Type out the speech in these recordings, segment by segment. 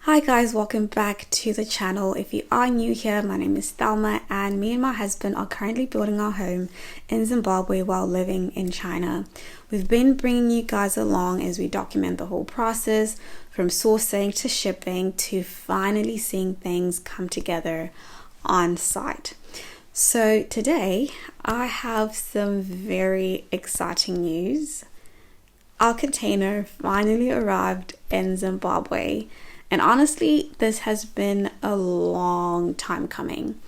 Hi guys, welcome back to the channel. If you are new here, my name is Thelma and me and my husband are currently building our home in Zimbabwe while living in China. We've been bringing you guys along as we document the whole process from sourcing to shipping to finally seeing things come together on site. So today I have some very exciting news. Our container finally arrived in Zimbabwe. And honestly, this has been a long time coming.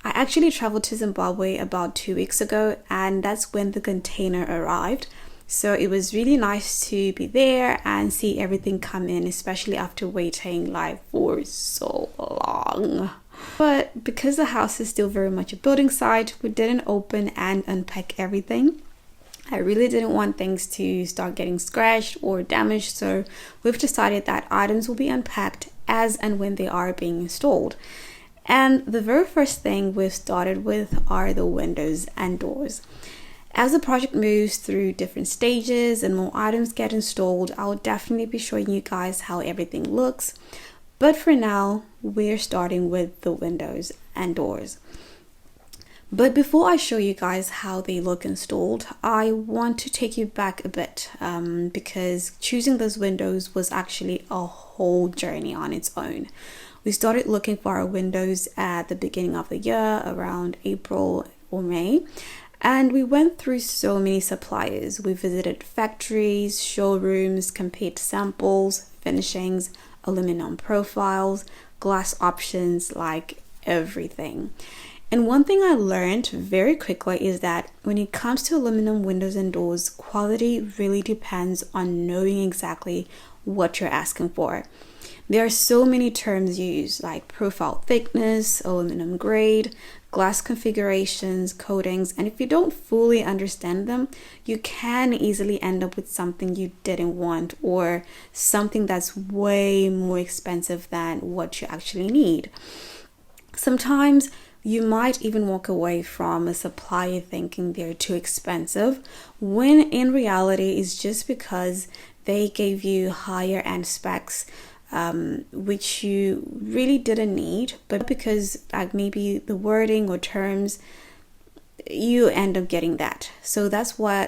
I actually traveled to Zimbabwe about 2 weeks ago, and that's when the container arrived. So it was really nice to be there and see everything come in, especially after waiting for so long. But because the house is still very much a building site, we didn't open and unpack everything. I really didn't want things to start getting scratched or damaged, so we've decided that items will be unpacked as and when they are being installed. And the very first thing we've started with are the windows and doors. As the project moves through different stages and more items get installed, I'll definitely be showing you guys how everything looks. But for now, we're starting with the windows and doors. But before I show you guys how they look installed, I want to take you back a bit because choosing those windows was actually a whole journey on its own. We started looking for our windows at the beginning of the year, around April or May, and we went through so many suppliers. We visited factories, showrooms, compared samples, finishings, aluminum profiles, glass options, everything. And one thing I learned very quickly is that when it comes to aluminum windows and doors, quality really depends on knowing exactly what you're asking for. There are so many terms used like profile thickness, aluminum grade, glass configurations, coatings, and if you don't fully understand them, you can easily end up with something you didn't want or something that's way more expensive than what you actually need. Sometimes you might even walk away from a supplier thinking they're too expensive, when in reality it's just because they gave you higher end specs, which you really didn't need, but because maybe the wording or terms, you end up getting that. So that's why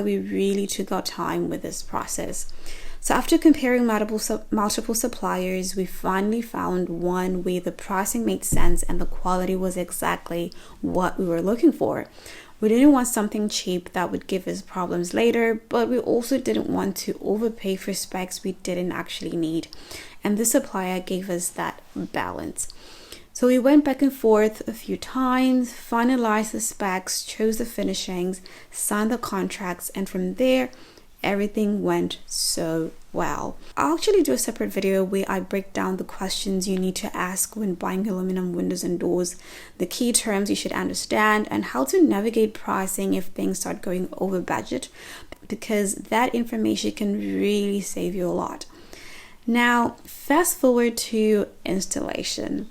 we really took our time with this process. So after comparing multiple suppliers, we finally found one where the pricing made sense and the quality was exactly what we were looking for. We didn't want something cheap that would give us problems later, but we also didn't want to overpay for specs we didn't actually need. And this supplier gave us that balance. So we went back and forth a few times, finalized the specs, chose the finishings, signed the contracts, and from there, everything went so well. I'll actually do a separate video where I break down the questions you need to ask when buying aluminum windows and doors, the key terms you should understand, and how to navigate pricing if things start going over budget, because that information can really save you a lot. Now, fast forward to installation.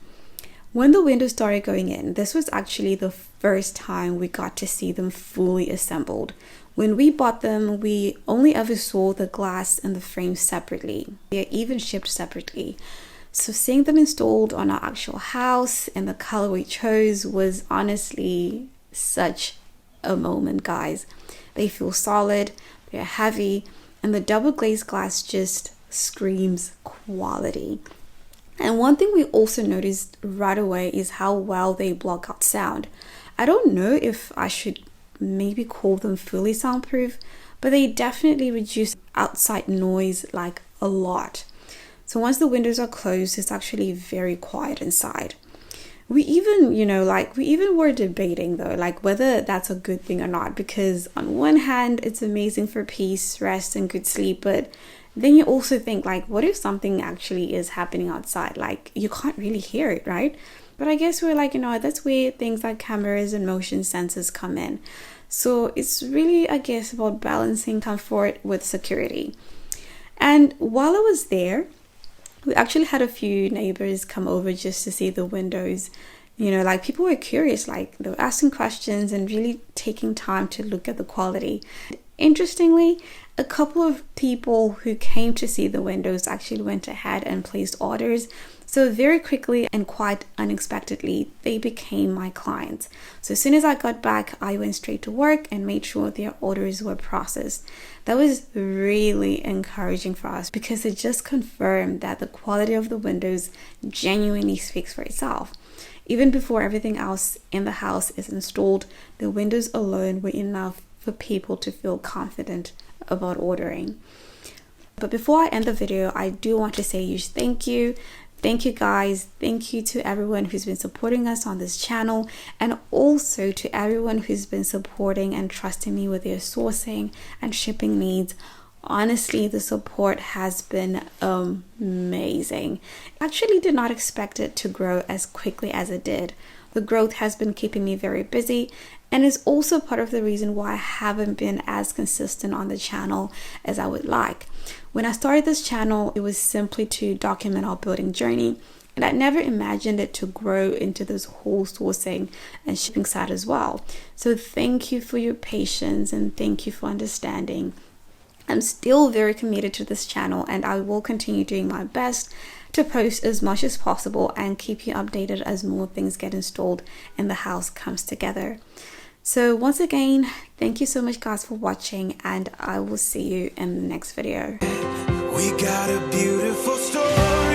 When the windows started going in, this was actually the first time we got to see them fully assembled. When we bought them, we only ever saw the glass and the frame separately. They are even shipped separately. So seeing them installed on our actual house and the color we chose was honestly such a moment, guys. They feel solid, they're heavy, and the double glazed glass just screams quality. And one thing we also noticed right away is how well they block out sound. I don't know if I should maybe call them fully soundproof, but they definitely reduce outside noise a lot. So once the windows are closed, it's actually very quiet inside. We even were debating though, whether that's a good thing or not, because on one hand, it's amazing for peace, rest, and good sleep, but then you also think what if something actually is happening outside? You can't really hear it, right? But I guess we're that's where things like cameras and motion sensors come in. So it's really, I guess, about balancing comfort with security. And while I was there, we actually had a few neighbors come over just to see the windows. People were curious, they were asking questions and really taking time to look at the quality. Interestingly, a couple of people who came to see the windows actually went ahead and placed orders. So very quickly and quite unexpectedly, they became my clients. So as soon as I got back, I went straight to work and made sure their orders were processed. That was really encouraging for us because it just confirmed that the quality of the windows genuinely speaks for itself. Even before everything else in the house is installed, the windows alone were enough for people to feel confident about ordering. But before I end the video, I do want to say a huge thank you. Thank you guys. Thank you to everyone who's been supporting us on this channel, and also to everyone who's been supporting and trusting me with their sourcing and shipping needs. Honestly, the support has been amazing. I actually did not expect it to grow as quickly as it did. The growth has been keeping me very busy, and is also part of the reason why I haven't been as consistent on the channel as I would like. When I started this channel, it was simply to document our building journey, and I never imagined it to grow into this whole sourcing and shipping side as well. So thank you for your patience and thank you for understanding. I'm still very committed to this channel, and I will continue doing my best to post as much as possible and keep you updated as more things get installed and the house comes together. So once again, thank you so much guys for watching, and I will see you in the next video. We got a beautiful story.